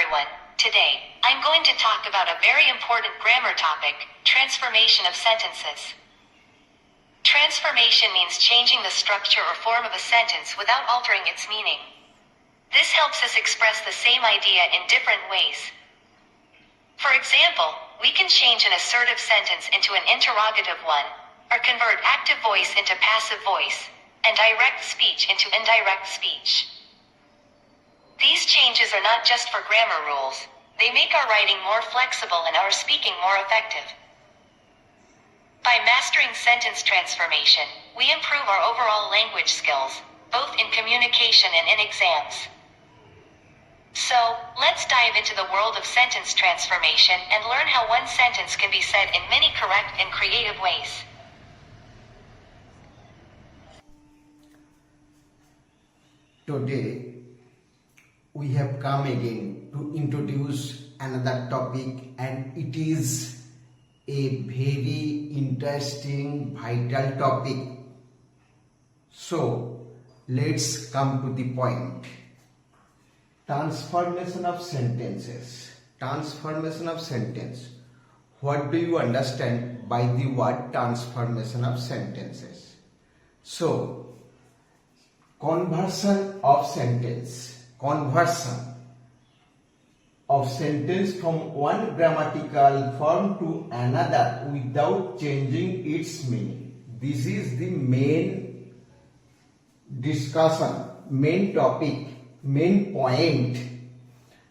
everyone. Today, I'm going to talk about a very important grammar topic, transformation of sentences. Transformation means changing the structure or form of a sentence without altering its meaning. This helps us express the same idea in different ways. For example, we can change an assertive sentence into an interrogative one, or convert active voice into passive voice, and direct speech into indirect speech. These changes are not just for grammar rules, they make our writing more flexible and our speaking more effective. By mastering sentence transformation, we improve our overall language skills, both in communication and in exams. So, let's dive into the world of sentence transformation and learn how one sentence can be said in many correct and creative ways. Today, we have come again to introduce another topic, and it is a very interesting, vital topic. So, let's come to the point. Transformation of sentences. Transformation of sentence. What do you understand by the word transformation of sentences? So, conversion of sentence. Conversion of sentence from one grammatical form to another without changing its meaning. This is the main discussion, main topic, main point.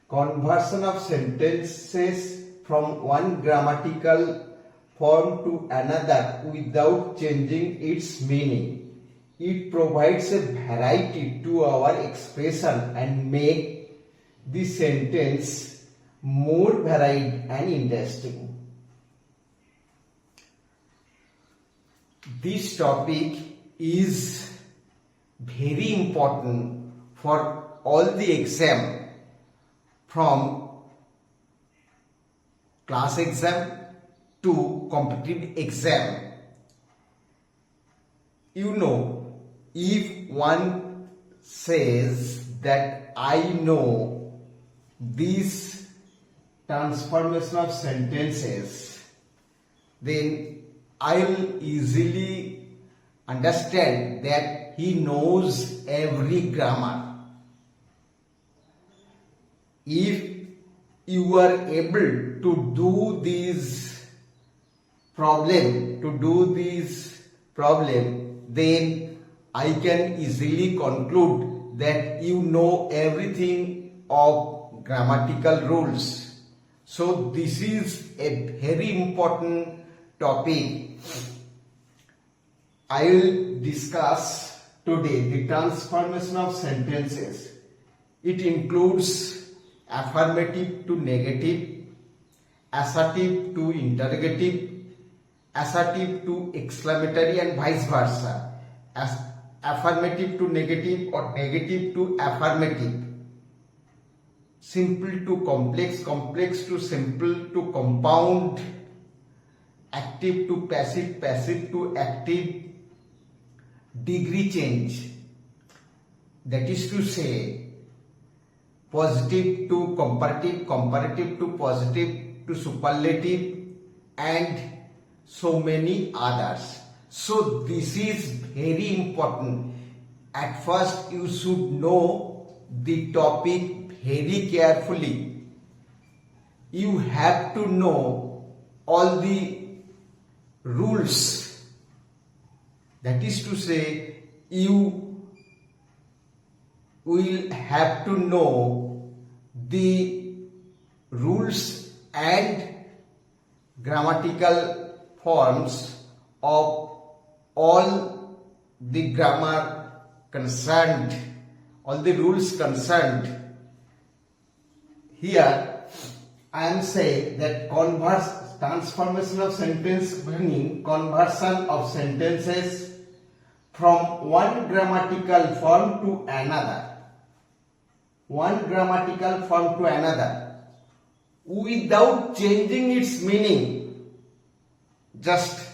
Conversion of sentences from one grammatical form to another without changing its meaning. It provides a variety to our expression and make the sentence more varied and interesting. This topic is very important for all the exam, from class exam to competitive exam. You know, if one says that I know these transformation of sentences, then I'll easily understand that he knows every grammar. If you are able to do this problem, then I can easily conclude that you know everything of grammatical rules. So this is a very important topic. I will discuss today the transformation of sentences. It includes affirmative to negative, assertive to interrogative, assertive to exclamatory, and vice versa. Affirmative to negative or negative to affirmative. Simple to complex, complex to simple to compound, active to passive, passive to active, degree change. That is to say, positive to comparative, comparative to positive to superlative, and so many others. So this is very important. At first you should know the topic very carefully. You have to know all the rules. That is to say, you will have to know the rules and grammatical forms of all the grammar concerned, all the rules concerned. Here I am saying that transformation of sentence meaning conversion of sentences from one grammatical form to another. One grammatical form to another without changing its meaning. Just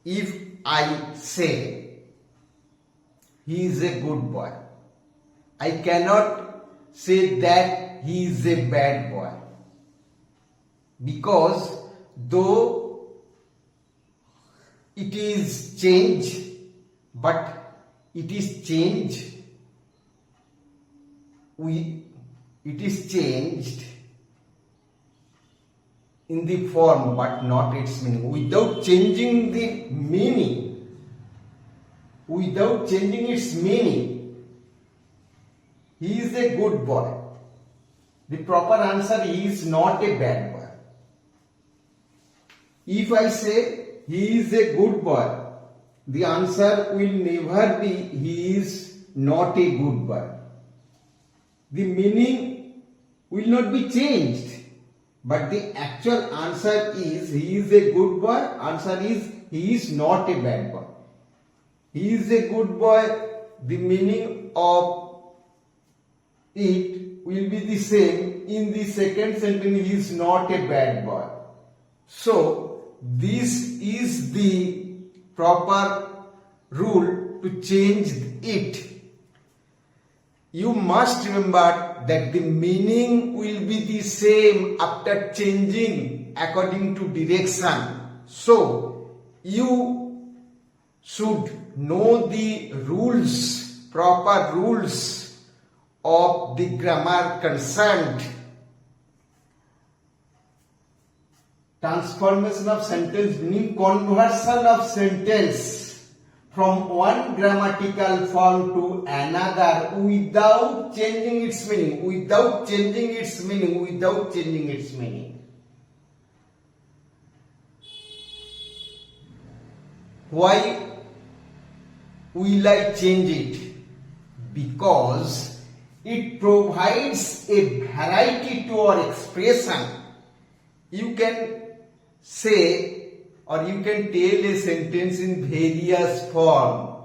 if I say he is a good boy, I cannot say that that he is a bad boy, because though it is change, but it is change, it is changed in the form but not its meaning. Without changing the meaning, without changing its meaning, he is a good boy. The proper answer is not a bad boy. If I say he is a good boy, the answer will never be he is not a good boy. The meaning will not be changed, but the actual answer is he is a good boy. Answer is he is not a bad boy. He is a good boy. The meaning of it will be the same. In the second sentence, he is not a bad boy. So this is the proper rule to change it. You must remember that the meaning will be the same after changing according to direction. So you should know the rules, proper rules of the grammar concerned. Transformation of sentence meaning conversion of sentence from one grammatical form to another without changing its meaning, without changing its meaning, without changing its meaning. Why will I change it? Because it provides a variety to our expression. You can say or you can tell a sentence in various form.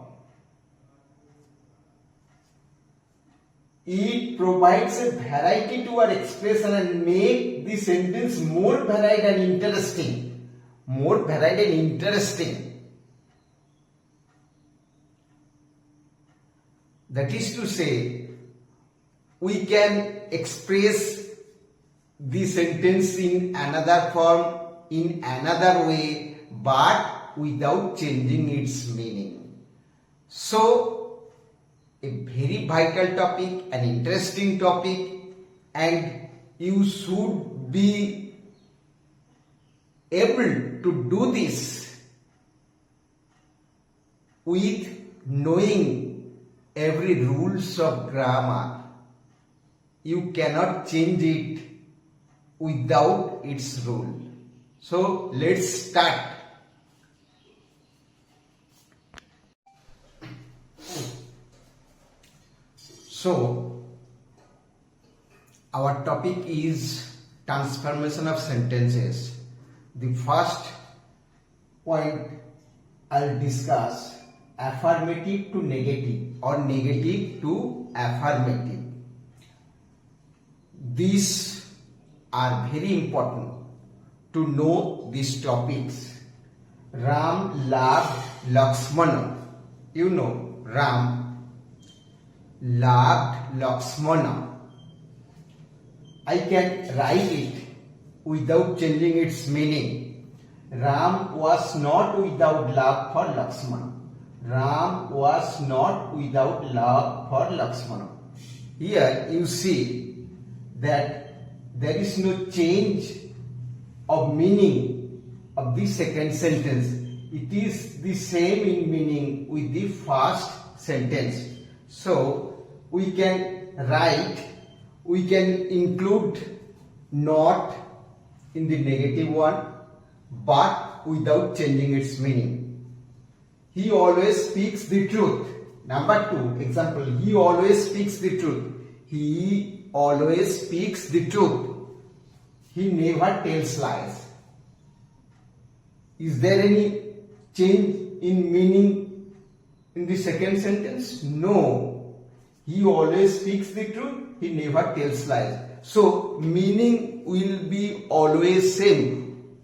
It provides a variety to our expression and make the sentence more varied and interesting. More varied and interesting. That is to say, we can express the sentence in another form, in another way, but without changing its meaning. So, a very vital topic, an interesting topic, and you should be able to do this with knowing every rules of grammar. You cannot change it without its rule. So let's start. So our topic is transformation of sentences. The first point I'll discuss affirmative to negative or negative to affirmative. These are very important to know these topics. Ram loved Lakshmana. You know, Ram loved Lakshmana. I can write it without changing its meaning. Ram was not without love for Lakshmana. Ram was not without love for Lakshmana. Here you see that there is no change of meaning of the second sentence. It is the same in meaning with the first sentence. So we can write, we can include not in the negative one, but without changing its meaning. He always speaks the truth. Number 2, example, he always speaks the truth. He always speaks the truth. He never tells lies. Is there any change in meaning in the second sentence? No. He always speaks the truth. He never tells lies. So, meaning will be always same.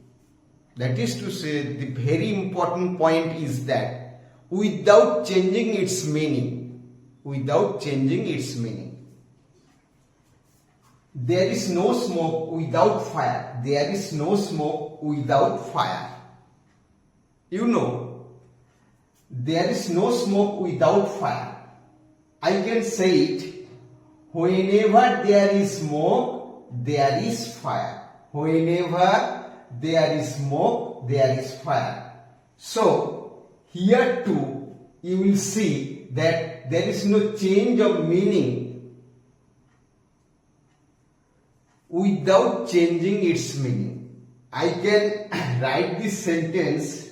That is to say, the very important point is that without changing its meaning. Without changing its meaning. There is no smoke without fire. There is no smoke without fire. You know, there is no smoke without fire. I can say it. Whenever there is smoke, there is fire. Whenever there is smoke, there is fire. So, here too, you will see that there is no change of meaning without changing its meaning. I can write this sentence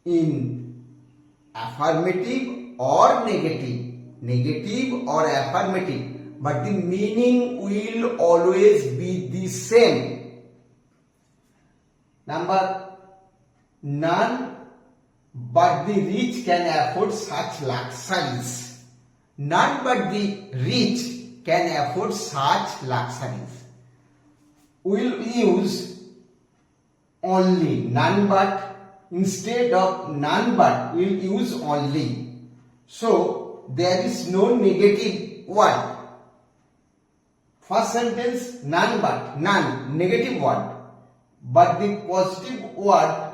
in affirmative or negative or affirmative, but the meaning will always be the same. Number, none but the rich can afford such luxuries. None but the rich can afford such luxuries. We'll use only, none but. Instead of none but, we'll use only. So, there is no negative word. First sentence, none but, none, negative word. But the positive word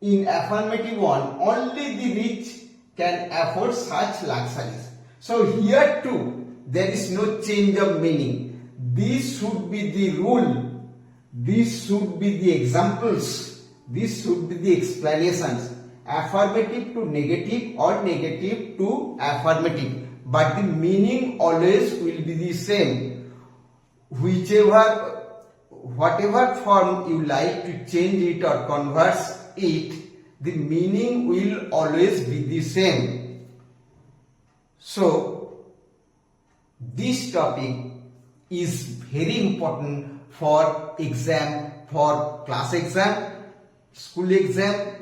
in affirmative one, only the rich can afford such luxuries. So, here too, there is no change of meaning. This should be the rule. This should be the examples. This should be the explanations. Affirmative to negative or negative to affirmative. But the meaning always will be the same. Whatever form you like to change it or convert it, the meaning will always be the same. So, this topic is very important for exam, for class exam, school exam,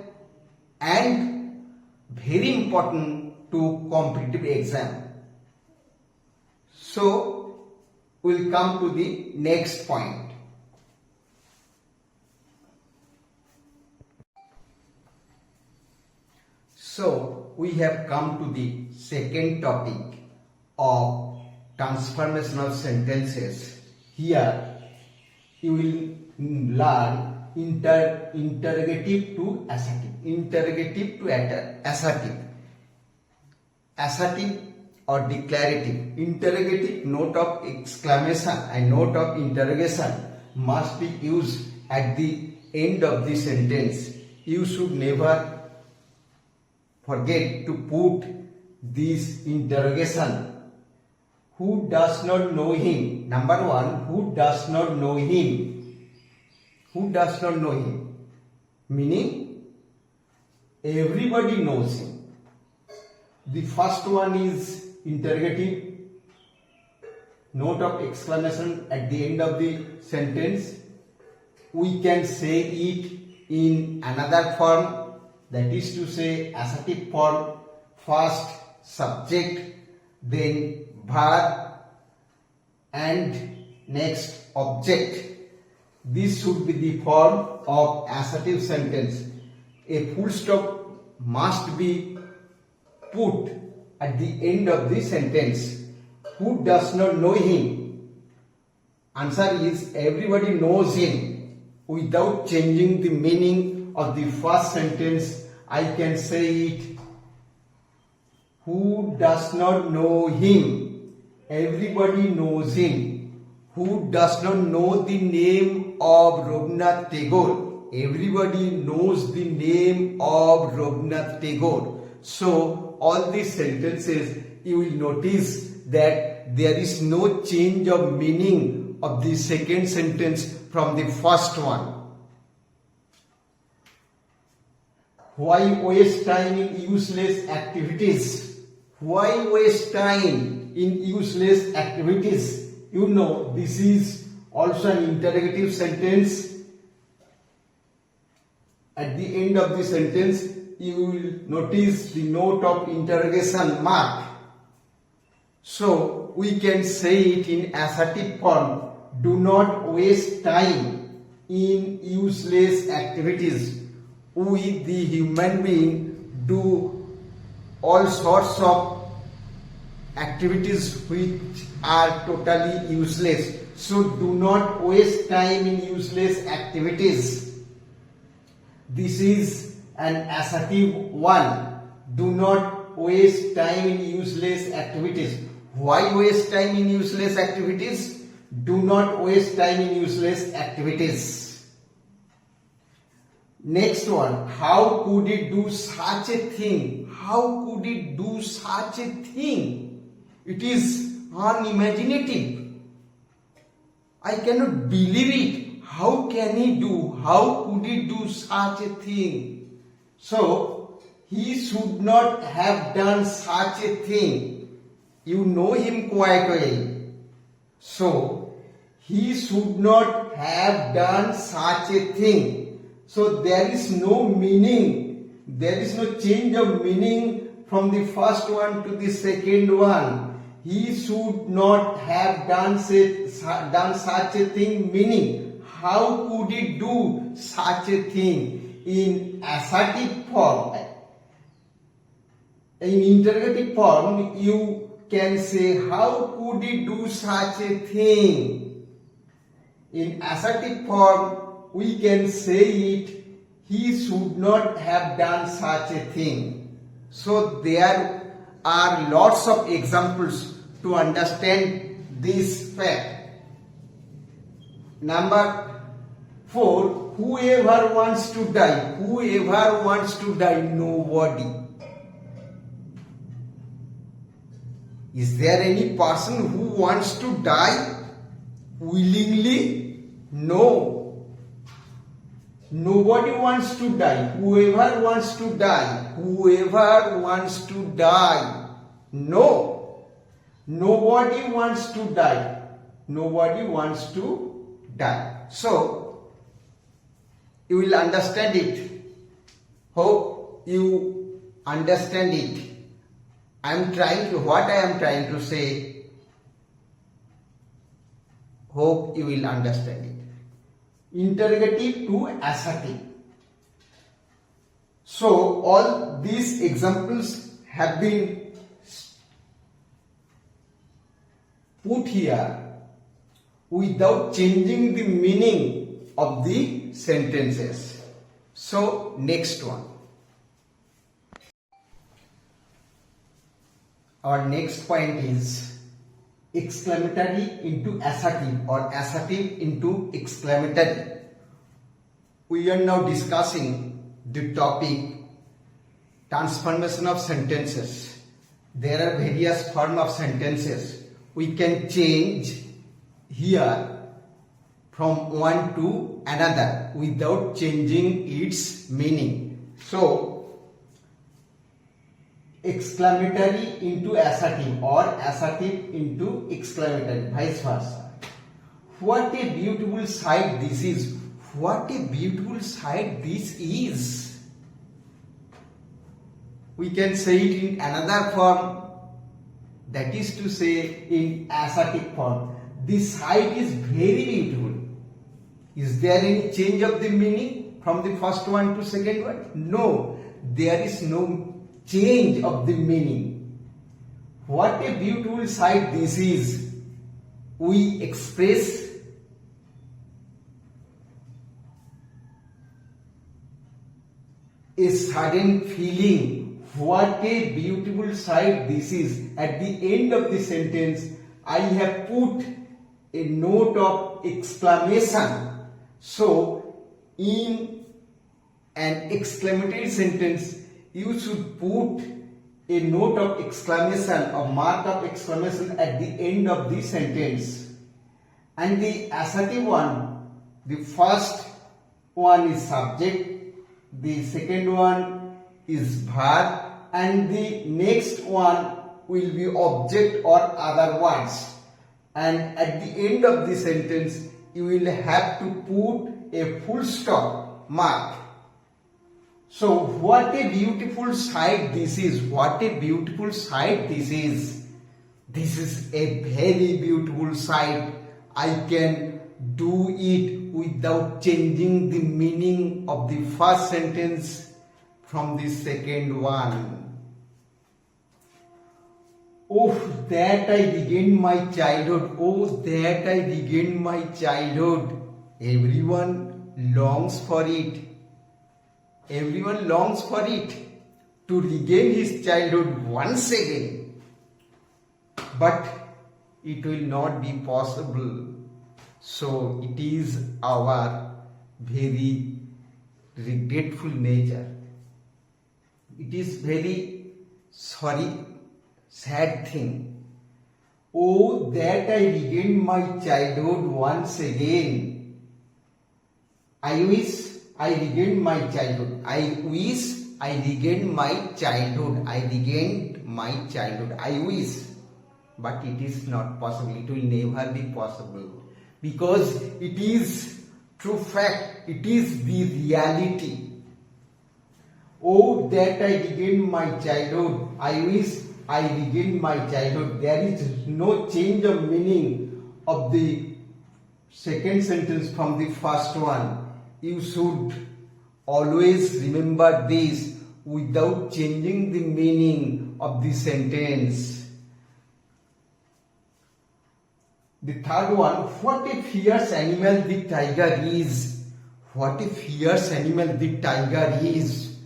and very important to competitive exam. So, we'll come to the next point. So, we have come to the second topic of transformation of sentences. Here, you will learn interrogative to assertive. Interrogative to assertive. Assertive or declarative. Interrogative, note of exclamation and note of interrogation must be used at the end of the sentence. You should never forget to put this interrogation. Who does not know him? Number one, who does not know him? Who does not know him? Meaning, everybody knows him. The first one is interrogative, note of exclamation at the end of the sentence. We can say it in another form, that is to say assertive form. First subject, then verb, and next object. This should be the form of assertive sentence. A full stop must be put at the end of the sentence. Who does not know him? Answer is everybody knows him. Without changing the meaning of the first sentence, I can say it. Who does not know him? Everybody knows him. Who does not know the name of Rabindranath Tagore? Everybody knows the name of Rabindranath Tagore. So, all these sentences, you will notice that there is no change of meaning of the second sentence from the first one. Why waste time in useless activities? Why waste time in useless activities? You know, this is also an interrogative sentence. At the end of the sentence, you will notice the note of interrogation mark. So, we can say it in assertive form. Do not waste time in useless activities. We, the human being, do all sorts of activities which are totally useless. So do not waste time in useless activities. This is an assertive one. Do not waste time in useless activities. Why waste time in useless activities? Do not waste time in useless activities. Next one, how could it do such a thing? How could it do such a thing? It is unimaginative. I cannot believe it. How can he do? How could he do such a thing? So, he should not have done such a thing. You know him quite well. So, he should not have done such a thing. So there is no meaning, there is no change of meaning from the first one to the second one. He should not have done such a thing, meaning how could he do such a thing? In assertive form, in interrogative form, you can say how could he do such a thing? In assertive form, we can say it, he should not have done such a thing. So there are lots of examples to understand this fact. Number 4, whoever wants to die. Whoever wants to die? Nobody. Is there any person who wants to die willingly? No. Nobody wants to die. Whoever wants to die? Whoever wants to die? No. Nobody wants to die. Nobody wants to die. So, you will understand it. Hope you understand it. What I am trying to say, hope you will understand it. Interrogative to assertive. So all these examples have been put here without changing the meaning of the sentences. So next one. Our next point is exclamatory into assertive or assertive into exclamatory. We are now discussing the topic transformation of sentences. There are various forms of sentences. We can change here from one to another without changing its meaning. So, exclamatory into assertive or assertive into exclamatory, vice versa. What a beautiful sight this is. What a beautiful sight this is. We can say it in another form, that is to say in assertive form. This sight is very beautiful. Is there any change of the meaning from the first one to second one? No, there is no change of the meaning. What a beautiful sight this is. We express a sudden feeling. What a beautiful sight this is. At the end of the sentence, I have put a note of exclamation. So, in an exclamatory sentence, you should put a note of exclamation, a mark of exclamation at the end of the sentence. And the assertive one, the first one is subject, the second one is verb, and the next one will be object or other words. And at the end of the sentence, you will have to put a full stop mark. So, what a beautiful sight this is. What a beautiful sight this is. This is a very beautiful sight. I can do it without changing the meaning of the first sentence from the second one. Oh, that I regained my childhood. Oh, that I regained my childhood. Everyone longs for it. Everyone longs for it. To regain his childhood once again. But it will not be possible. So it is our very regretful nature. It is very sad thing. Oh, that I regained my childhood once again. I wish I regained my childhood. I wish I regained my childhood. I regained my childhood. I wish. But it is not possible. It will never be possible. Because it is true fact. It is the reality. Oh, that I regained my childhood. I wish I regained my childhood. There is no change of meaning of the second sentence from the first one. You should always remember this without changing the meaning of the sentence. The third one, what a fierce animal the tiger is. What a fierce animal the tiger is.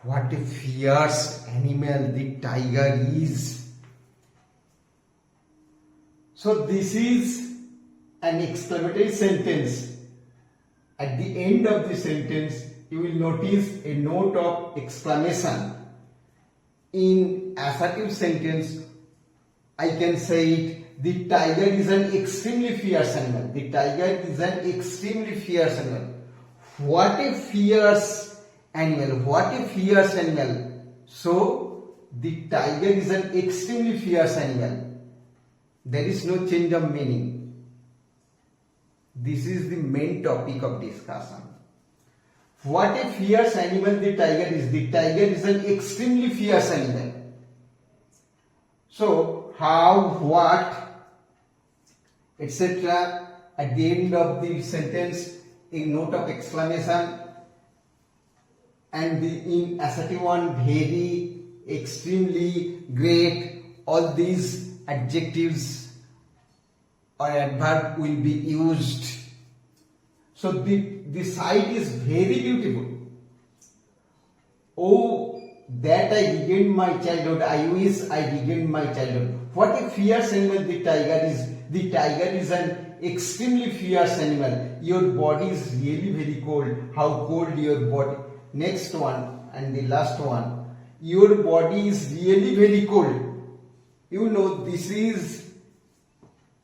What a fierce animal the tiger is. So this is an exclamatory sentence. At the end of the sentence, you will notice a note of exclamation. In assertive sentence, I can say it, the tiger is an extremely fierce animal. The tiger is an extremely fierce animal. What a fierce animal. What a fierce animal. So, the tiger is an extremely fierce animal. There is no change of meaning. This is the main topic of discussion. What a fierce animal the tiger is. The tiger is an extremely fierce animal. So, how, what, etc. At the end of the sentence, a note of exclamation. And in assertive one, very, extremely, great, all these adjectives or adverb will be used. So the sight is very beautiful. Oh, that I regained my childhood. I wish I regained my childhood. What a fierce animal the tiger is. The tiger is an extremely fierce animal. Your body is really very cold. How cold your body. Next one and the last one. Your body is really very cold. You know, this is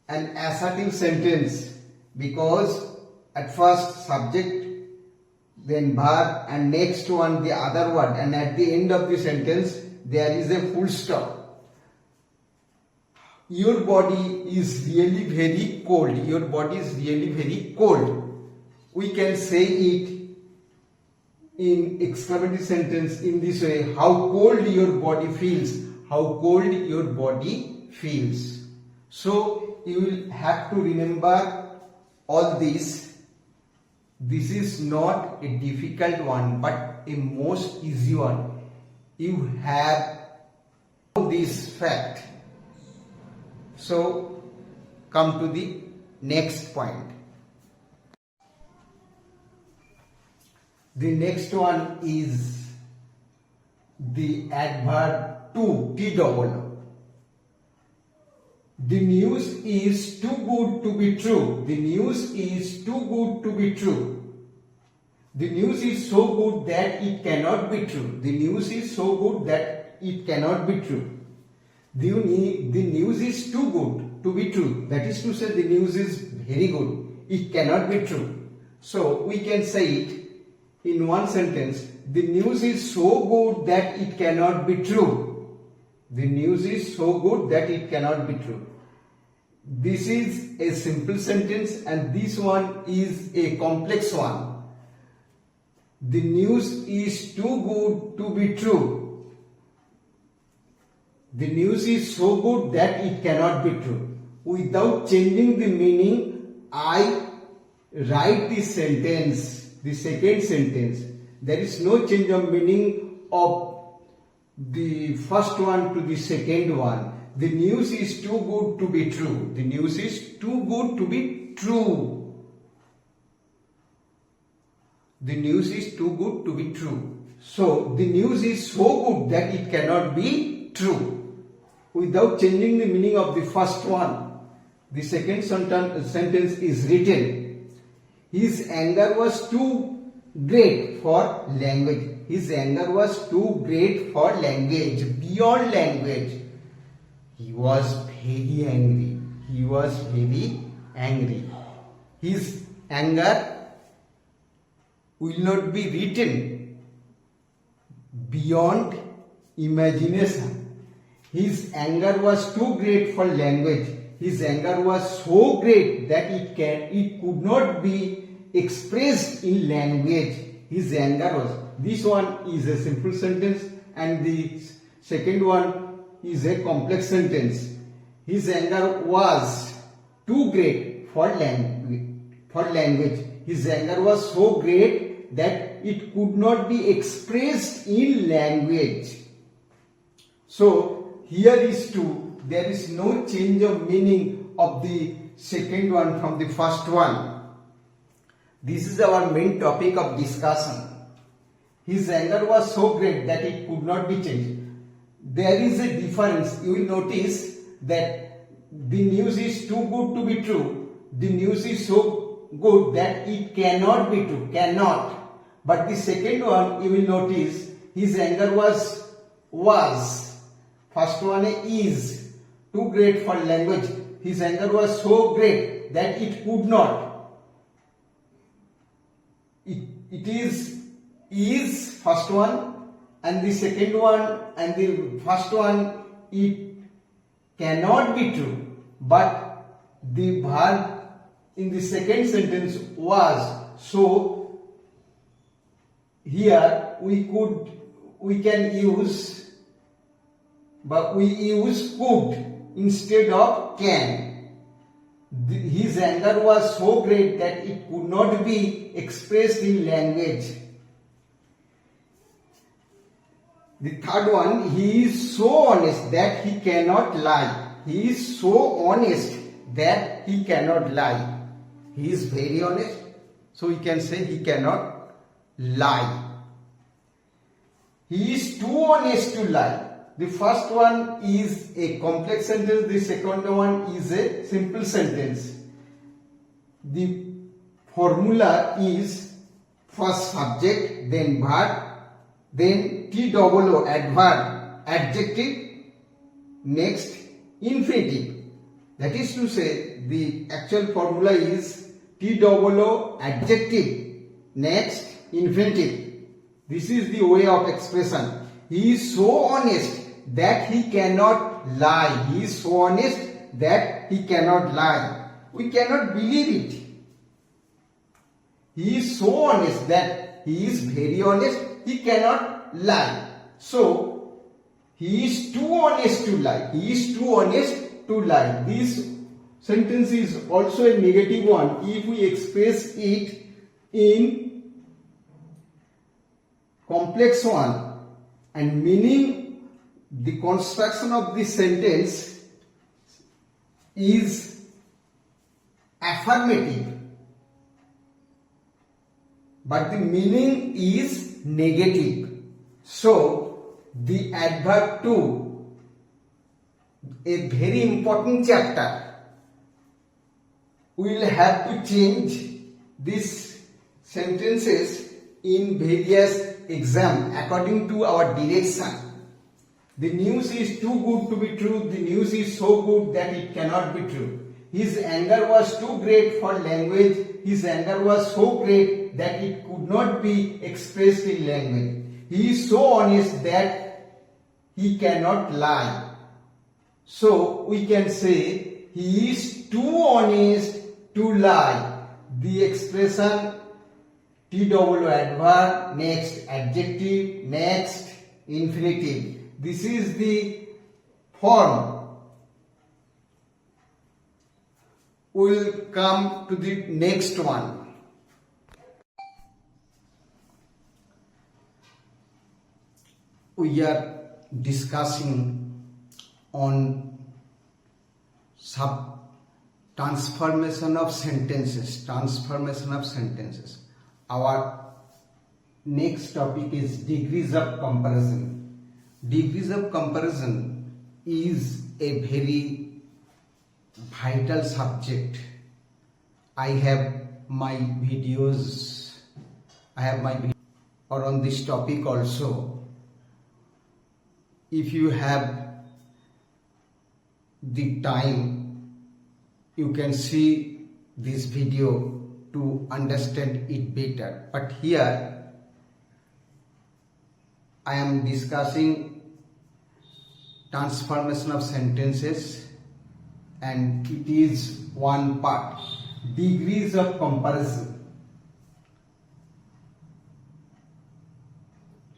an assertive sentence because at first subject, then verb, and next one the other word, and at the end of the sentence there is a full stop. Your body is really very cold. Your body is really very cold. We can say it in exclamatory sentence in this way: how cold your body feels. How cold your body feels. So you will have to remember all this. This is not a difficult one, but a most easy one. You have this fact. So come to the next point. The next one is the adverb to, T-double-O. The news is too good to be true. The news is too good to be true. The news is so good that it cannot be true. The news is so good that it cannot be true. The news is too good to be true. That is to say, the news is very good. It cannot be true. So we can say it in one sentence. The news is so good that it cannot be true. The news is so good that it cannot be true. This is a simple sentence and this one is a complex one. The news is too good to be true. The news is so good that it cannot be true. Without changing the meaning, I write this sentence, the second sentence. There is no change of meaning of the first one to the second one. The news is too good to be true. The news is too good to be true. The news is too good to be true. So, the news is so good that it cannot be true. Without changing the meaning of the first one, the second sentence is written. His anger was too great for language. His anger was too great for language, beyond language. He was very angry. He was very angry. His anger will not be written beyond imagination. His anger was too great for language. His anger was so great that it could not be expressed in language. His anger was. This one is a simple sentence and the second one is a complex sentence. His anger was too great for language. His anger was so great that it could not be expressed in language. So here is true. There is no change of meaning of the second one from the first one. This is our main topic of discussion. His anger was so great that it could not be changed. There is a difference. You will notice that the news is too good to be true. The news is so good that it cannot be true. Cannot. But the second one, you will notice, his anger was. First one is too great for language. His anger was so great that it could not. It is first one, and the second one and the first one, it cannot be true. But the verb in the second sentence was. So here we can use, but we use could instead of can. His anger was so great that it could not be expressed in language. The third one, he is so honest that he cannot lie. He is so honest that he cannot lie. He is very honest, so we can say he cannot lie. He is too honest to lie. The first one is a complex sentence, the second one is a simple sentence. The formula is first subject, then verb, then TOO adverb, adjective, next infinitive. That is to say, the actual formula is TOO adjective, next infinitive. This is the way of expression. He is so honest that he cannot lie. He is so honest that he cannot lie. We cannot believe it. He is so honest that he is very honest. He cannot lie. So, he is too honest to lie. He is too honest to lie. This sentence is also a negative one if we express it in complex one, and meaning the construction of this sentence is affirmative, but the meaning is negative. So the adverb to, a very important chapter, we will have to change these sentences in various exams according to our direction. The news is too good to be true. The news is so good that it cannot be true. His anger was too great for language. His anger was so great that it could not be expressed in language. He is so honest that he cannot lie. So we can say he is too honest to lie. The expression TOO adverb, next adjective, next infinitive. This is the form. We will come to the next one. We are discussing on transformation of sentences. Our next topic is degrees of comparison. Degrees of comparison is a very vital subject. I have my videos on this topic also. If you have the time, you can see this video to understand it better. But here I am discussing transformation of sentences, and it is one part. Degrees of comparison.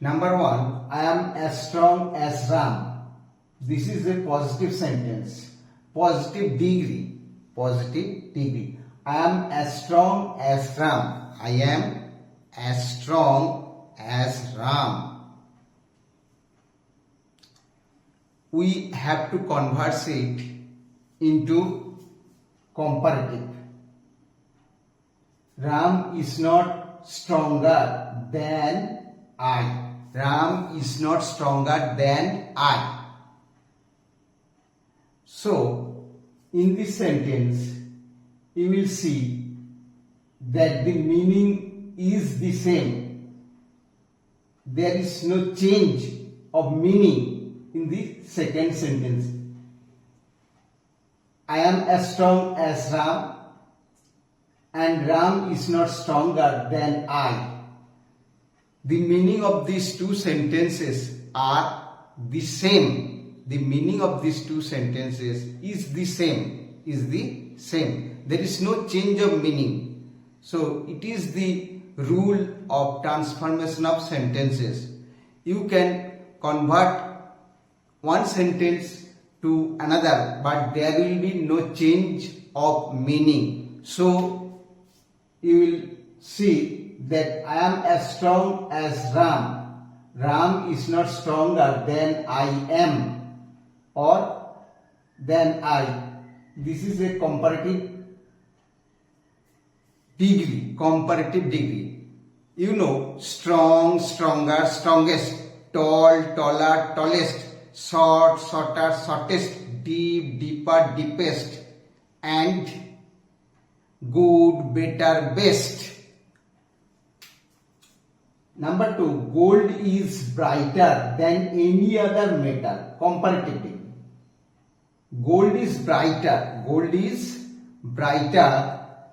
Number 1, I am as strong as Ram. This is a positive sentence. Positive degree. I am as strong as Ram. I am as strong as Ram. We have to convert it into comparative. Ram is not stronger than I. Ram is not stronger than I. So, in this sentence, you will see that the meaning is the same. There is no change of meaning in the second sentence. I am as strong as Ram, and Ram is not stronger than I. The meaning of these two sentences are the same. The meaning of these two sentences is the same. There is no change of meaning. So it is the rule of transformation of sentences. You can convert one sentence to another, but there will be no change of meaning. So you will see that I am as strong as Ram. Ram is not stronger than I am or than I. This is a comparative degree. You know, strong, stronger, strongest, tall, taller, tallest, short, shorter, shortest, deep, deeper, deepest, and good, better, best. Number 2, gold is brighter than any other metal. Comparatively, gold is brighter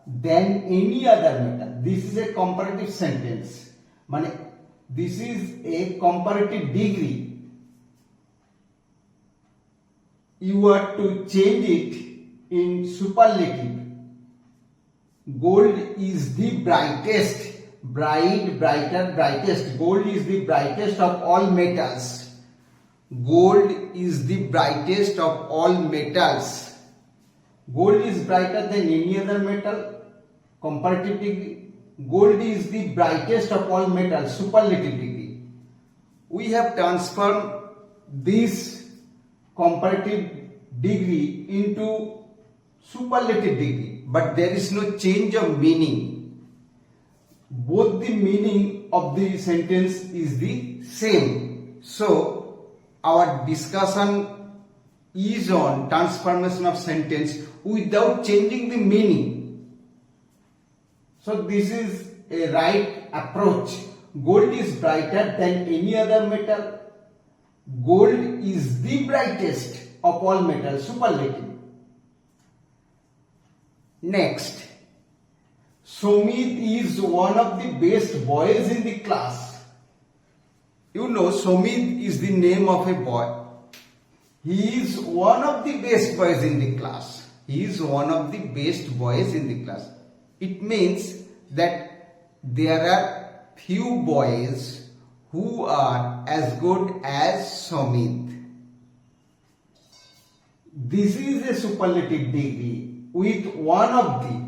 than any other metal. This is a comparative sentence. This is a comparative degree. You are to change it in superlative. Gold is the brightest. Bright, brighter, brightest. Gold is the brightest of all metals. Gold is the brightest of all metals. Gold is brighter than any other metal. Comparative degree. Gold is the brightest of all metals. Superlative degree. We have transformed this comparative degree into superlative degree, but there is no change of meaning. Both the meaning of the sentence is the same. So our discussion is on transformation of sentence without changing the meaning. So this is a right approach. Gold is brighter than any other metal. Gold is the brightest of all metals. Superlative. Next, Somit is one of the best boys in the class. You know, Somit is the name of a boy. He is one of the best boys in the class. It means that there are few boys who are as good as Somit. This is a superlative degree with one of the.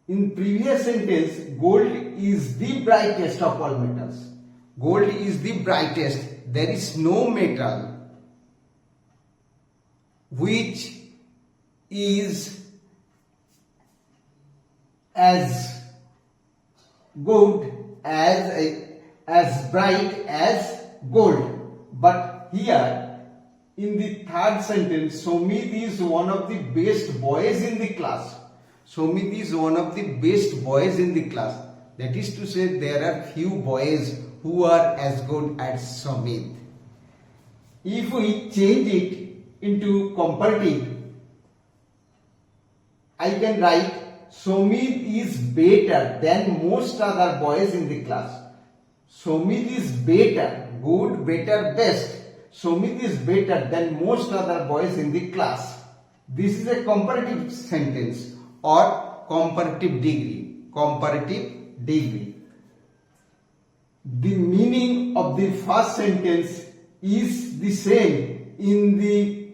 In previous sentence, gold is the brightest of all metals. Gold is the brightest. There is no metal which is as good as bright as gold. But here in the third sentence, Somit is one of the best boys in the class. Somit is one of the best boys in the class. That is to say, there are few boys who are as good as Somit. If we change it into comparative, I can write Somit is better than most other boys in the class. Somit is better, good, better, best. Somit is better than most other boys in the class. This is a comparative sentence or comparative degree. Comparative degree. The meaning of the first sentence is the same in the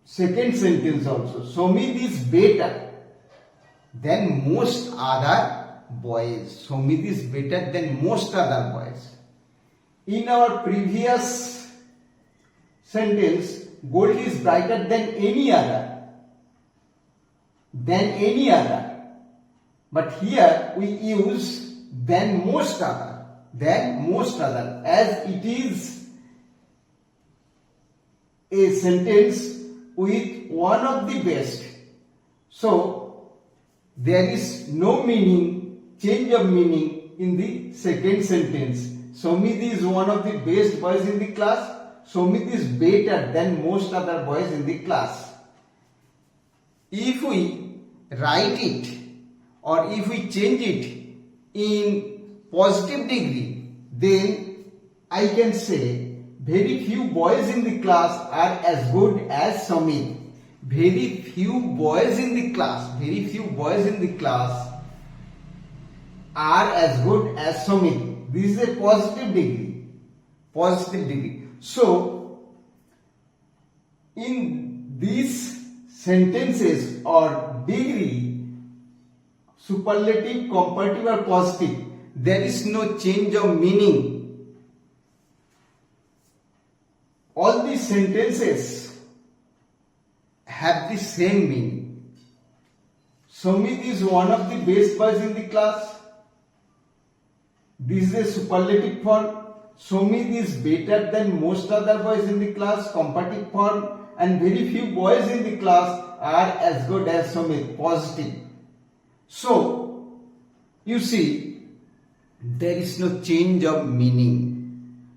second sentence also. Somit is better than most other boys. Somit is better than most other boys. In our previous sentence, gold is brighter than any other. But here we use than most other. As it is a sentence with one of the best. So there is no change of meaning in the second sentence. Somit is one of the best boys in the class. Somit is better than most other boys in the class. If we write it or if we change it in positive degree, then I can say very few boys in the class are as good as Somit. Very few boys in the class are as good as Somit. This is a positive degree. So, in these sentences or degree, superlative, comparative or positive, there is no change of meaning. All these sentences have the same meaning. Somit is one of the best boys in the class. This is a superlative form. Somit is better than most other boys in the class, comparative form, and very few boys in the class are as good as Somit, positive. So, you see, there is no change of meaning.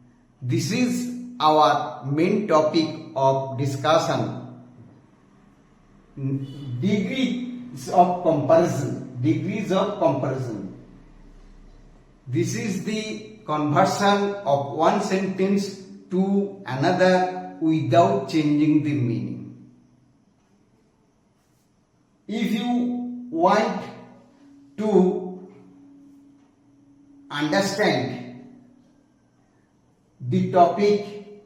This is our main topic of discussion. Degrees of comparison. This is the conversion of one sentence to another without changing the meaning. If you want to understand the topic,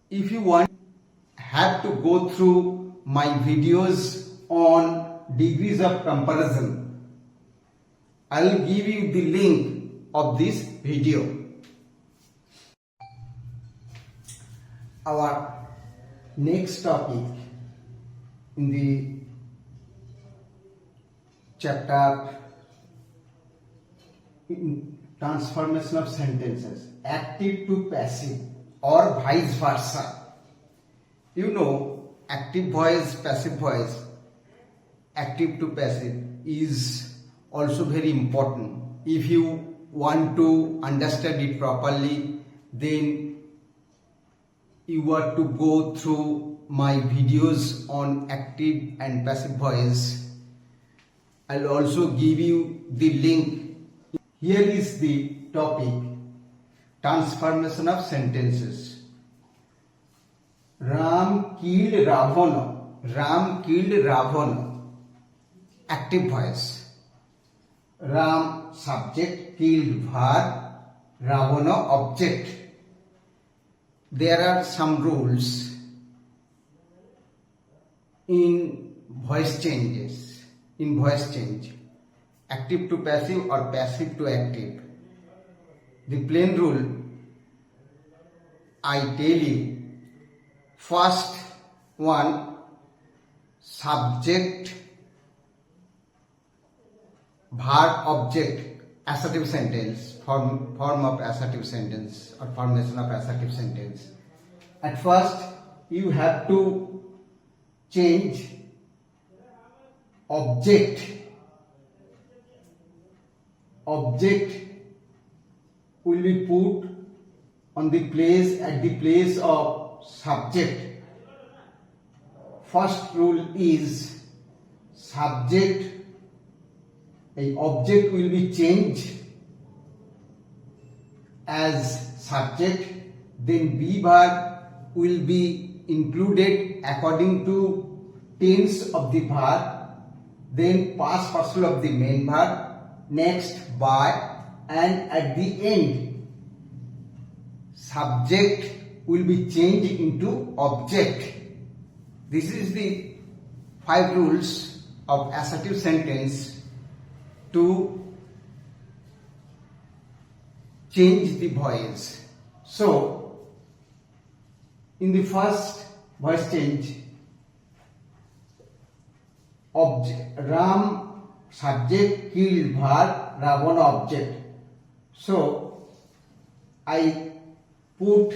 if you want, have to go through my videos on degrees of comparison. I will give you the link of this video. Our next topic in the chapter transformation of sentences, active to passive or vice versa. You know, active voice, passive voice, active to passive is also very important. If you want to understand it properly, then you are to go through my videos on active and passive voice. I'll also give you the link. Here is the topic, transformation of sentences. Ram killed Ravana. Active voice. Ram subject, killed verb, Ravana object. There are some rules in voice changes. Active to passive or passive to active. The plain rule, I tell you. First one, subject, verb, object, assertive sentence, form of assertive sentence or formation of assertive sentence. At first, you have to change object. Object will be put on the place at the place of subject. First rule is subject, a object will be changed as subject, then be verb will be included according to tense of the verb, then past partial of the main verb, next by, and at the end subject will be changed into object. This is the 5 rules of assertive sentence to change the voice. So, in the first voice change, object, Ram subject, killed verb, Ravana object. So, I put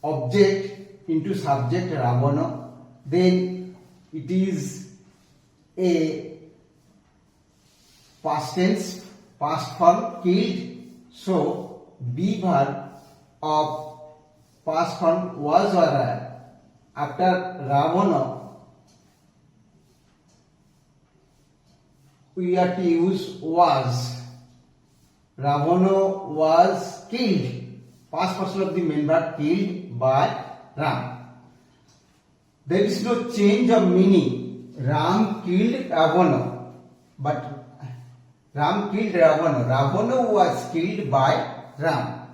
object into subject Ravana, then it is a past tense, past form, killed. So, be verb of past form was or are. After Ravana, we are to use was. Ravana was killed. Past partial of the main verb, killed by Ram. There is no change of meaning. Ram killed Ravana, but Ram killed Ravana. Ravana was killed by Ram.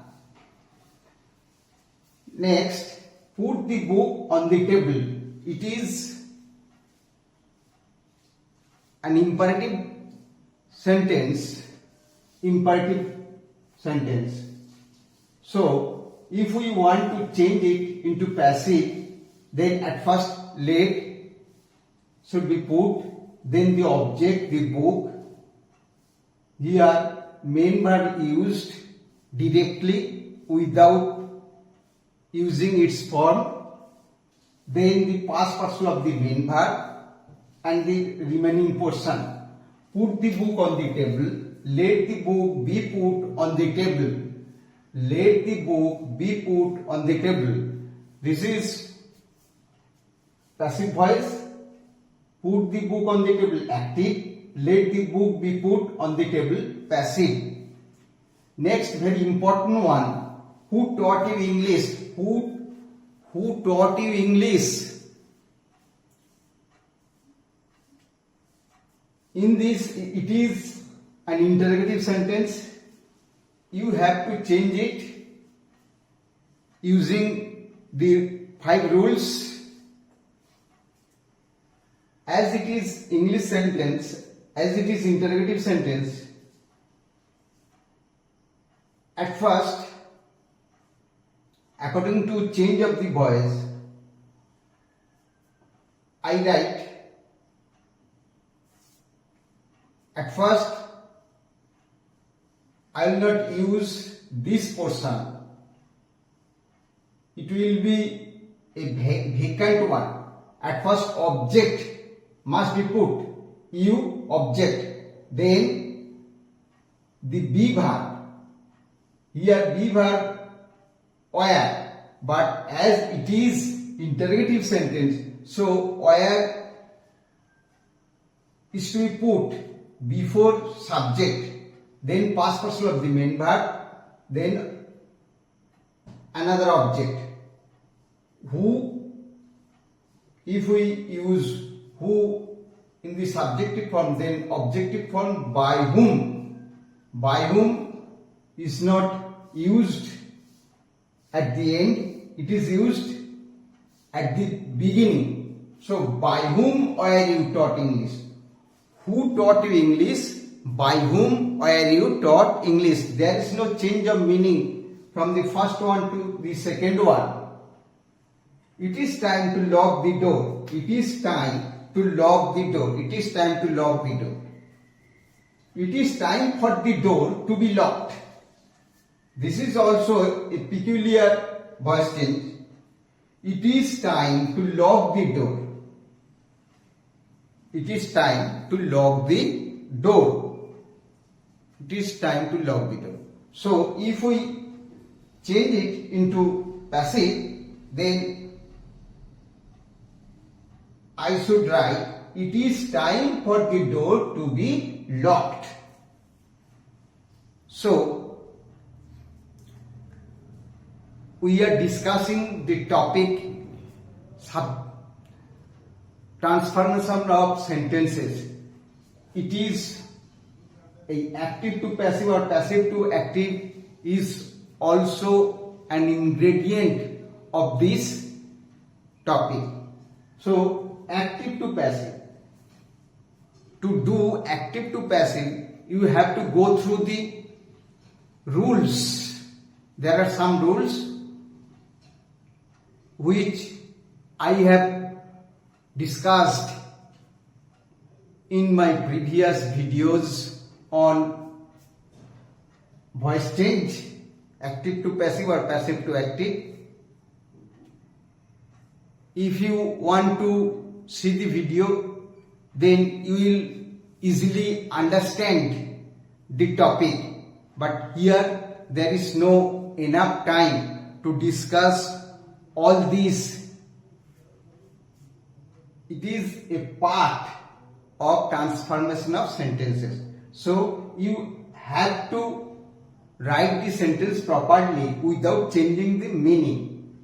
Next, put the book on the table. It is an imperative sentence. Imperative sentence. So, if we want to change it into passive, then at first let should be put, then the object, the book. Here main verb used directly without using its form, then the past partial of the main verb and the remaining portion. Put the book on the table, let the book be put on the table. Let the book be put on the table. This is passive voice. Put the book on the table, active. Let the book be put on the table, passive. Next, very important one. Who taught you English? Who taught you English? In this, it is an interrogative sentence. You have to change it using the 5 rules. As it is English sentence, as it is interrogative sentence, at first, according to change of the voice, I write, at first, I will not use this portion. It will be a vacant one. At first, object must be put. You, object. Then, the be verb. Here, be verb, where. But as it is interrogative sentence, so where is to be put before subject. Then past partial of the main verb, then another object. Who, if we use who in the subjective form, then objective form by whom. By whom is not used at the end, it is used at the beginning. So, by whom were you taught English? Who taught you English? By whom were you taught English? There is no change of meaning. from the first one to the second one. It is time to lock the door. It is time to lock the door. It is time to lock the door. It is time for the door to be locked. This is also a peculiar voice change. It is time to lock the door. It is time to lock the door. It is time to lock the door. So if we change it into passive, then I should write, it is time for the door to be locked. So we are discussing the topic transformation of sentences. It is a active to passive or passive to active is also an ingredient of this topic. So active to passive. To do active to passive, you have to go through the rules. There are some rules which I have discussed in my previous videos on voice change, active to passive or passive to active. If you want to see the video, then you will easily understand the topic. But here there is no enough time to discuss all these. It is a part of transformation of sentences. So you have to write the sentence properly without changing the meaning.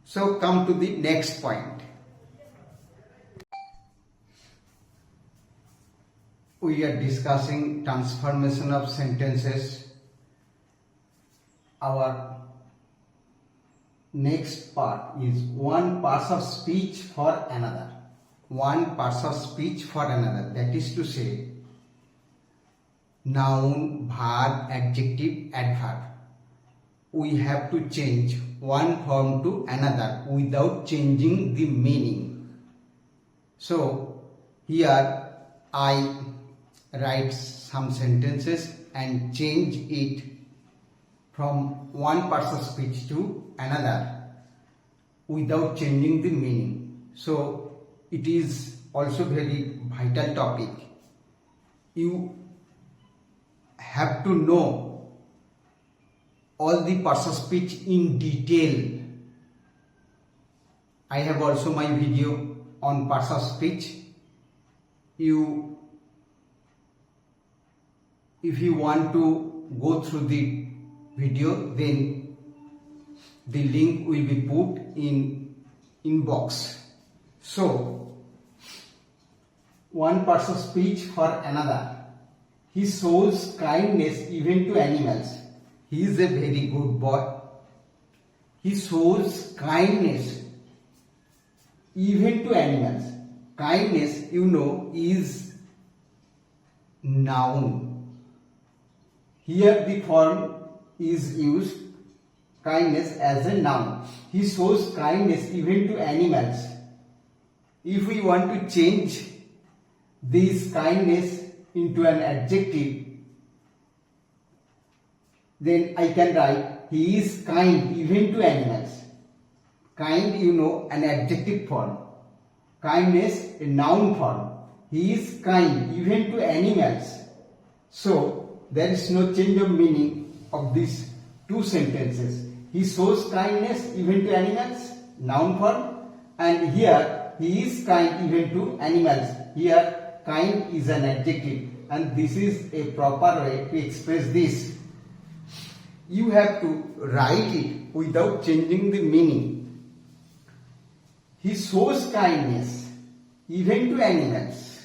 So come to the next point. We are discussing transformation of sentences. Our next part is one part of speech for another. One part of speech for another. That is to say, noun, verb, adjective, adverb. We have to change one form to another without changing the meaning. So here I write some sentences and change it from one part of speech to another without changing the meaning. So it is also very vital topic. You have to know all the parts of speech in detail. I have also my video on parts of speech. If you want to go through the video, then the link will be put in inbox. So one part of speech for another. He shows kindness even to animals. He is a very good boy. He shows kindness even to animals. Kindness, you know, is noun. Here the form is used, kindness, as a noun. He shows kindness even to animals. If we want to change this kindness into an adjective, then I can write, he is kind even to animals. Kind, you know, an adjective form. Kindness, a noun form. He is kind even to animals. So there is no change of meaning of these two sentences. He shows kindness even to animals, noun form, and here he is kind even to animals. Here kind is an adjective, and this is a proper way to express this. You have to write it without changing the meaning. He shows kindness even to animals.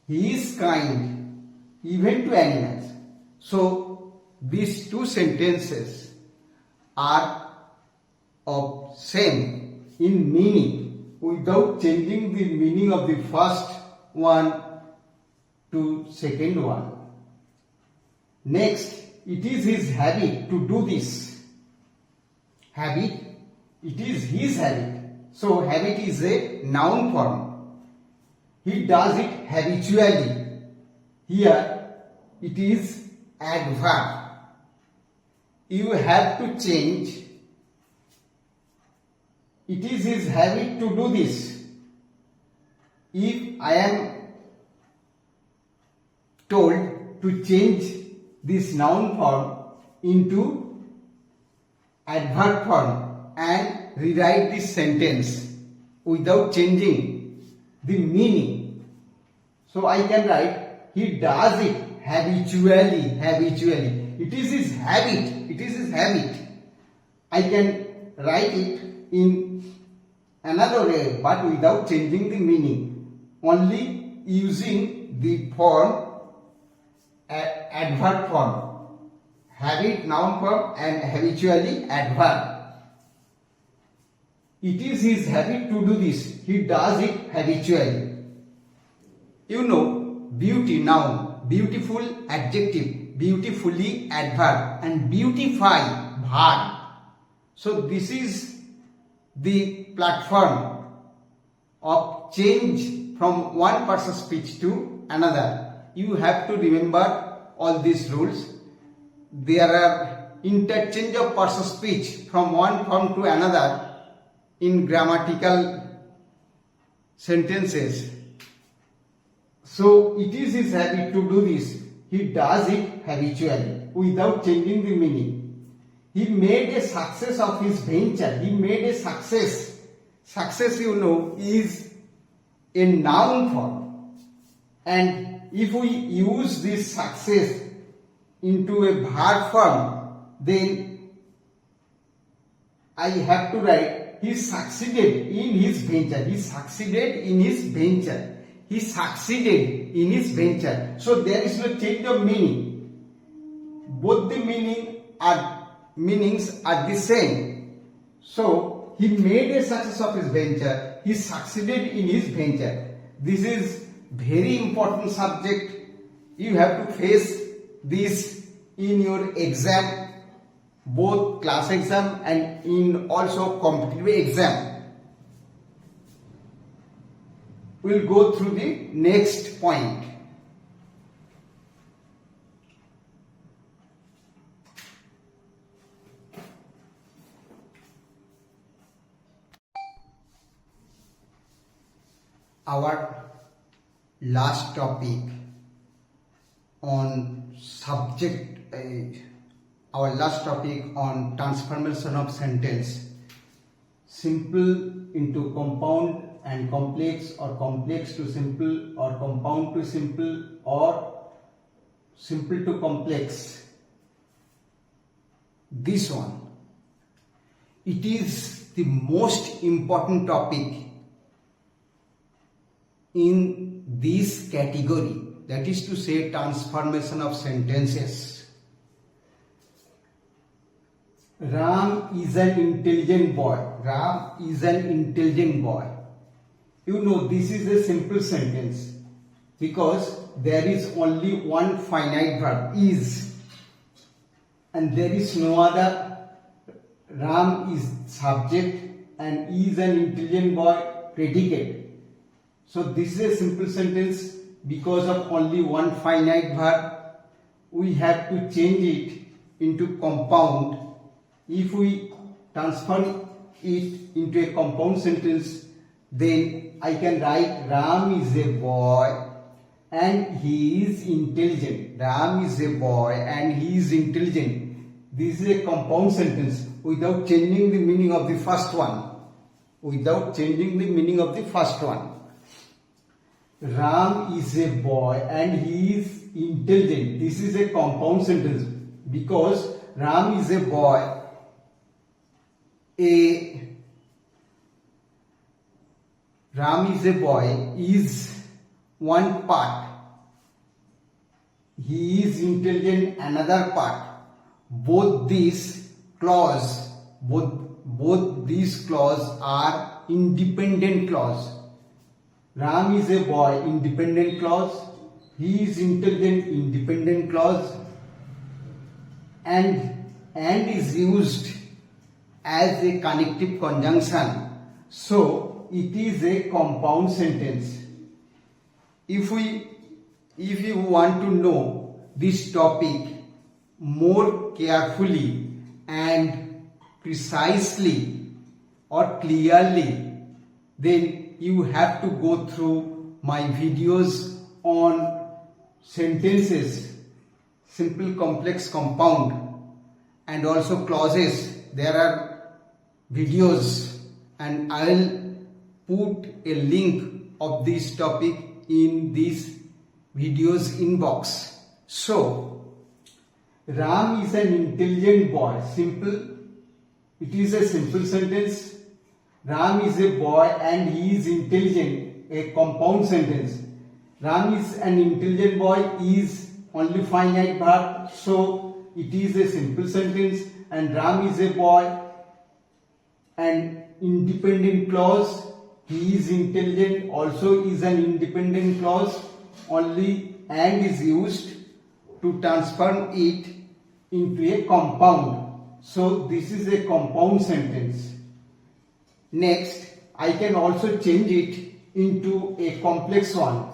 He is kind even to animals. So these two sentences are of same in meaning without changing the meaning of the first one to second one. Next, it is his habit to do this. Habit, it is his habit. So habit is a noun form. He does it habitually. Here it is adverb. You have to change. It is his habit to do this. If I am told to change this noun form into adverb form and rewrite this sentence without changing the meaning, so I can write, he does it habitually. It is his habit. I can write it in another way but without changing the meaning, only using the form adverb form. Habit noun form and habitually adverb. It is his habit to do this. He does it habitually. You know, beauty noun, beautiful adjective, beautifully adverb, and beautify verb. So this is the platform of change from one person's speech to another. You have to remember all these rules. There are interchange of person's speech from one form to another in grammatical sentences. So it is his habit to do this. He does it habitually without changing the meaning. He made a success of his venture. He made a success. Success, you know, is a noun form. And if we use this success into a verb form, then I have to write, he succeeded in his venture. He succeeded in his venture. He succeeded in his venture. So there is no change of meaning. Both the meanings are the same. So he made a success of his venture. He succeeded in his venture. This is very important subject. You have to face this in your exam, both class exam and in also competitive exam. We'll go through the next point. Our last topic on transformation of sentence, simple into compound and complex, or complex to simple, or compound to simple, or simple to complex. This one, it is the most important topic in this category, that is to say transformation of sentences. Ram is an intelligent boy. Ram is an intelligent boy. You know, this is a simple sentence because there is only one finite verb, is, and there is no other. Ram is subject and is an intelligent boy predicate. So this is a simple sentence because of only one finite verb. We have to change it into compound. If we transform it into a compound sentence, then I can write Ram is a boy and he is intelligent. Ram is a boy and he is intelligent. This is a compound sentence without changing the meaning of the first one. Ram is a boy and he is intelligent. This is a compound sentence because Ram is a boy. Ram is a boy is one part. He is intelligent another part. Both these clause are independent clause. Ram is a boy, independent clause. He is intelligent, independent clause. and is used as a connective conjunction, so it is a compound sentence. If you want to know this topic more carefully and precisely or clearly, then you have to go through my videos on sentences, simple, complex, compound, and also clauses. There are videos, and I will put a link of this topic in this videos inbox. So Ram is an intelligent boy. Simple. It is a simple sentence. Ram is a boy and he is intelligent. A compound sentence. Ram is an intelligent boy is only finite verb, so it is a simple sentence. And Ram is a boy, an independent clause. He is intelligent also is an independent clause. Only and is used to transform it into a compound. So this is a compound sentence. Next, I can also change it into a complex one.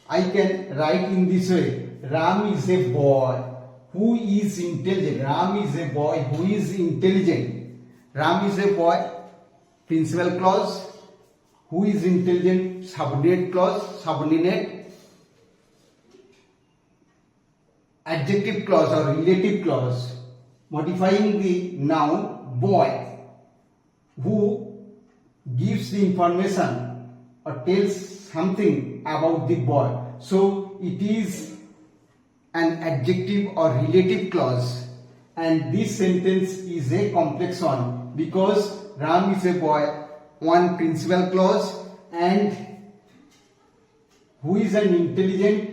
I can write in this way: Ram is a boy who is intelligent. Ram is a boy who is intelligent. Ram is a boy, principal clause. Who is intelligent, subordinate clause, subordinate. Adjective clause or relative clause, modifying the noun boy, who gives the information or tells something about the boy. So it is an adjective or relative clause, and this sentence is a complex one because Ram is a boy, one principal clause, and who is intelligent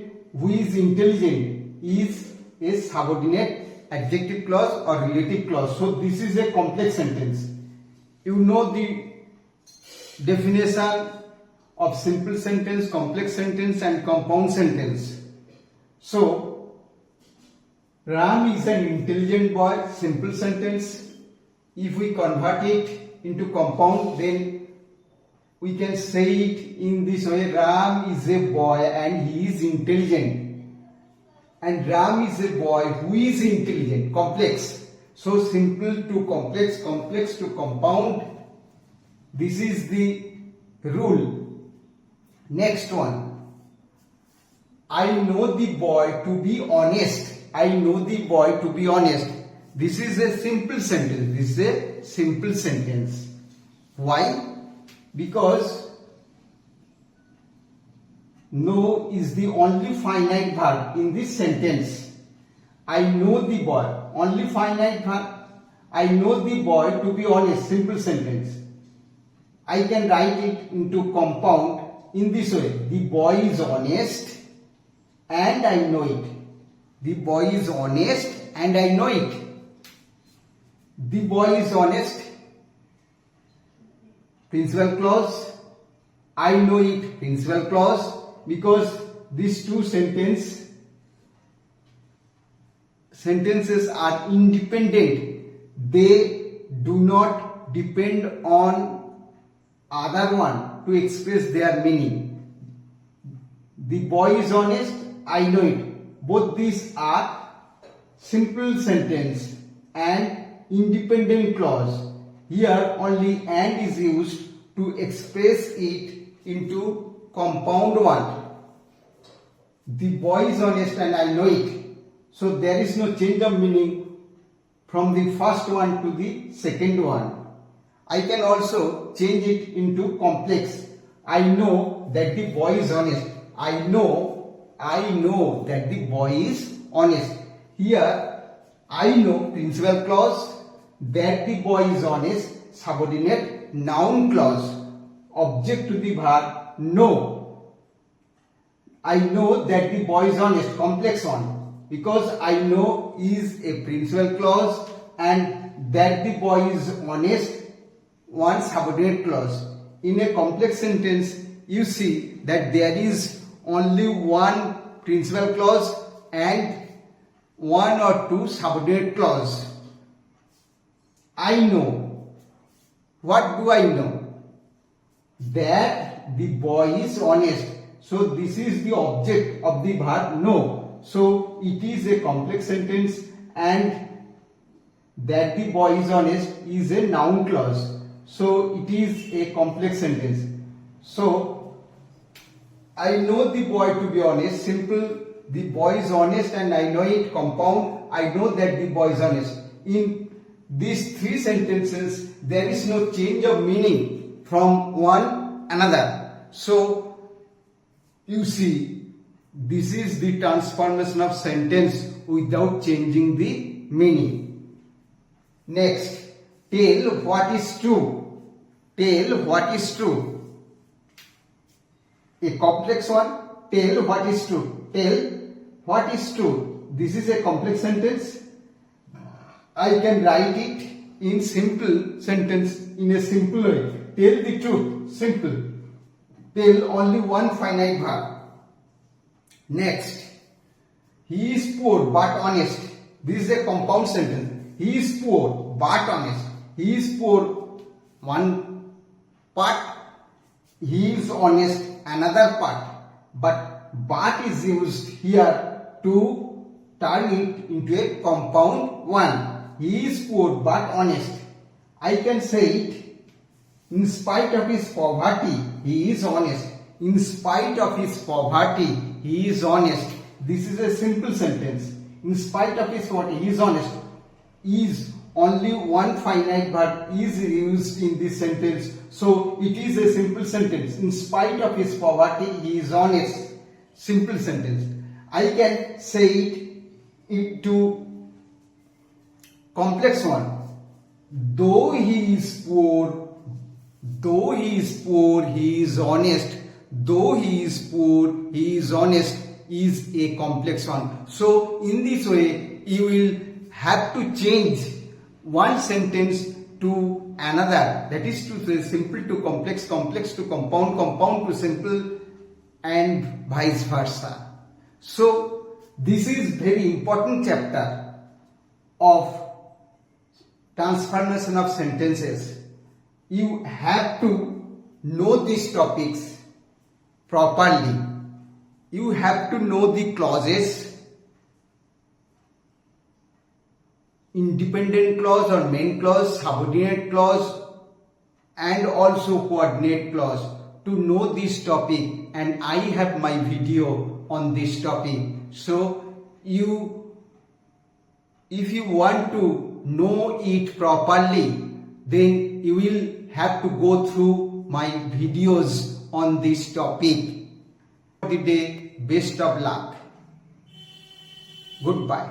is a subordinate adjective clause or relative clause. So this is a complex sentence. You know the definition of simple sentence, complex sentence, and compound sentence. So Ram is an intelligent boy, simple sentence. If we convert it into compound, then we can say it in this way: Ram is a boy and he is intelligent. And Ram is a boy who is intelligent, complex. So simple to complex, complex to compound. This is the rule. Next one. I know the boy to be honest. I know the boy to be honest. This is a simple sentence. This is a simple sentence. Why? Because know is the only finite verb in this sentence. I know the boy, only finite verb. I know the boy to be honest, simple sentence. I can write it into compound in this way: the boy is honest and I know it. The boy is honest and I know it. The boy is honest, principal clause. I know it, principal clause. Because these two sentences are independent. They do not depend on other one to express their meaning. The boy is honest, I know it. Both these are simple sentence and independent clause. Here only and is used to express it into compound one. The boy is honest and I know it. So there is no change of meaning from the first one to the second one. I can also change it into complex. I know that the boy is honest. I know that the boy is honest. Here I know, principal clause, that the boy is honest, subordinate noun clause, object to the verb know. I know that the boy is honest, complex one, because I know is a principal clause and that the boy is honest, one subordinate clause. In a complex sentence, you see that there is only one principal clause and one or two subordinate clause. I know. What do I know? That the boy is honest. So this is the object of the verb know. So it is a complex sentence, and that the boy is honest is a noun clause. So it is a complex sentence. So I know the boy to be honest, simple, the boy is honest and I know it, compound, I know that the boy is honest. In these three sentences, there is no change of meaning from one another. So you see, this is the transformation of sentence without changing the meaning. Next, tell what is true. Tell what is true. A complex one. Tell what is true. Tell what is true. This is a complex sentence. I can write it in simple sentence in a simple way. Tell the truth. Simple. Tell only one finite verb. Next. He is poor but honest. This is a compound sentence. He is poor but honest. He is poor one part. He is honest another part. But is used here to turn it into a compound one. He is poor but honest. I can say it. In spite of his poverty, he is honest. In spite of his poverty, he is honest. This is a simple sentence. In spite of his poverty, he is honest. Is only one finite verb is used in this sentence. So it is a simple sentence. In spite of his poverty, he is honest. Simple sentence. I can say it into complex one. Though he is poor, he is honest. Though he is poor, he is honest is a complex one. So in this way, you will have to change one sentence to another. That is to say, simple to complex, complex to compound, compound to simple, and vice versa. So this is very important chapter of transformation of sentences. You have to know these topics properly. You have to know the clauses, independent clause or main clause, subordinate clause, and also coordinate clause. To know this topic, and I have my video on this topic. So if you want to know it properly, then you will have to go through my videos on this topic. For the day, best of luck. Goodbye.